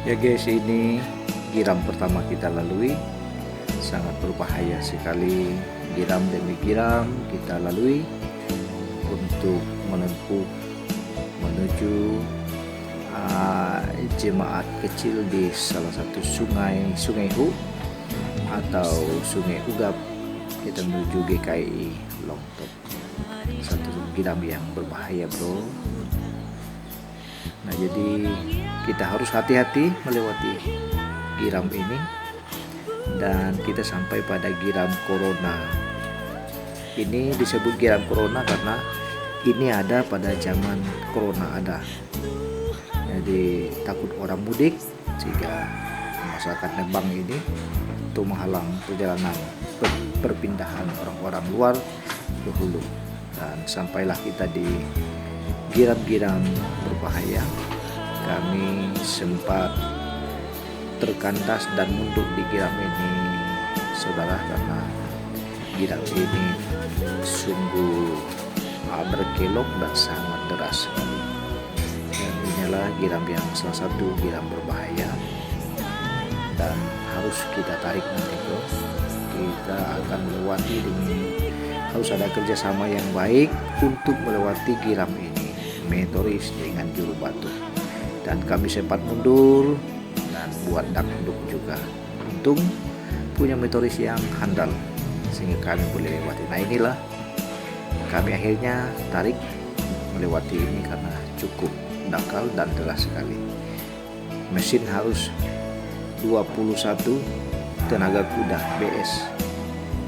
Ya guys, ini giram pertama kita lalui, sangat berbahaya sekali. Giram demi giram kita lalui untuk menuju jemaat kecil di salah satu sungai Hu atau Sungai Ugap. Kita menuju GKI Longtop. Satu giram yang berbahaya bro. Nah jadi kita harus hati-hati melewati giram ini, dan kita sampai pada giram corona. Ini disebut giram corona karena ini ada pada zaman corona ada. Jadi takut orang mudik sehingga memasakkan Lembang ini untuk menghalang perjalanan perpindahan orang-orang luar ke hulu. Dan sampailah kita di giram-giram berbahaya. Kami sempat terkandas dan mundur di giram ini, saudara, karena giram ini sungguh berkelok dan sangat deras sekali. Dan inilah giram yang salah satu giram berbahaya dan harus kita tarik nanti bro. Kita akan melewati harus ada kerjasama yang baik untuk melewati giram ini, meteoris dengan juru batu. Dan kami sempat mundur dan buat dangduk juga. Untung punya meteoris yang handal sehingga kami boleh lewati. Nah inilah kami akhirnya tarik melewati ini karena cukup dangkal dan deras sekali. Mesin harus 21 tenaga kuda BS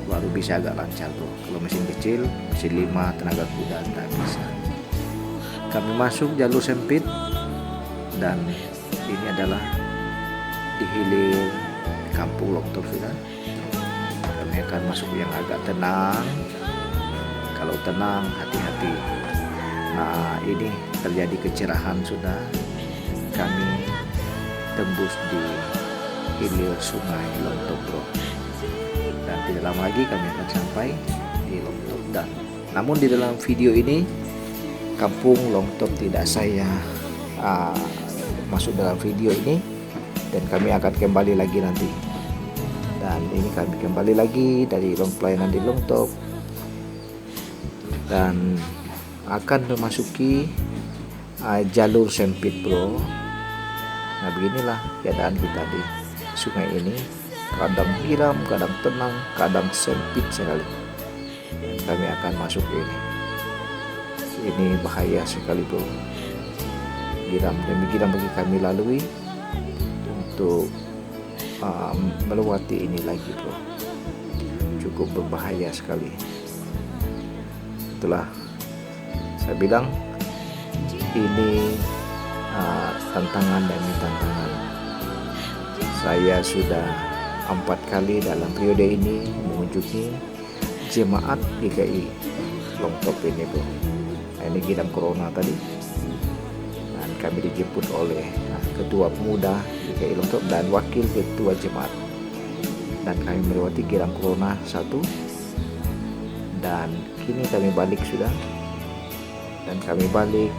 baru bisa agak lancar bro. Kalau mesin kecil, mesin 5 tenaga kuda tidak bisa. Kami masuk jalur sempit dan ini adalah di hilir kampung Longtop sudah. Kami akan masuk yang agak tenang. Kalau tenang hati-hati. Nah ini terjadi kecerahan sudah. Kami tembus di hilir sungai Longtop bro. Dan tidak lama lagi kami akan sampai di Longtop. Dan namun di dalam video ini kampung Longtop tidak saya masuk dalam video ini, dan kami akan kembali lagi nanti. Dan ini kami kembali lagi dari pelayanan di Longtop dan akan memasuki jalur sempit bro. Nah beginilah keadaan kita di sungai ini, kadang giram, kadang tenang, kadang sempit sekali. Dan kami akan masuk ini bahaya sekali bro. Giram demi giram bagi kami lalui untuk melewati ini lagi bro. Cukup berbahaya sekali. Itulah saya bilang ini tantangan demi tantangan. Saya sudah 4 kali dalam periode ini mengunjungi jemaat GKI Longtop ini bro. Nah, ini giram corona tadi, dan kami dijemput oleh ketua pemuda GKI Longtop dan wakil ketua jemaat, dan kami melewati giram corona 1, dan kini kami balik sudah. Dan kami balik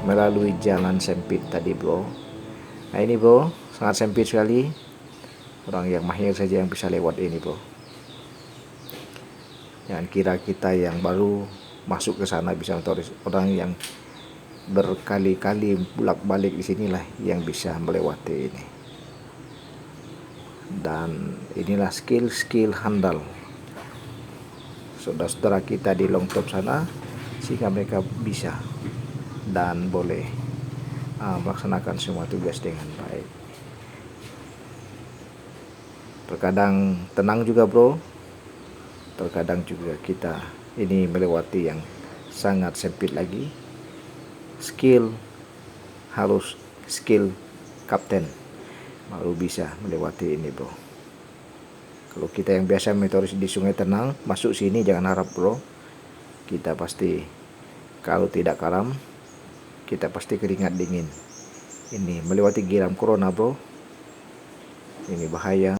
melalui jalan sempit tadi bro. Nah ini bro, sangat sempit sekali. Orang yang mahir saja yang bisa lewat ini bro. Jangan kira kita yang baru masuk ke sana bisa motoris. Orang yang berkali-kali bolak-balik di sinilah yang bisa melewati ini. Dan inilah skill handal saudara-saudara kita di Longtop sana, sehingga mereka bisa dan boleh melaksanakan semua tugas dengan baik. Terkadang tenang juga bro, terkadang juga kita ini melewati yang sangat sempit lagi. Harus skill kapten baru bisa melewati ini bro. Kalau kita yang biasa meteoris di sungai tenang, masuk sini jangan harap bro. Kita pasti, kalau tidak karam, kita pasti keringat dingin. Ini melewati giram corona bro. Ini bahaya.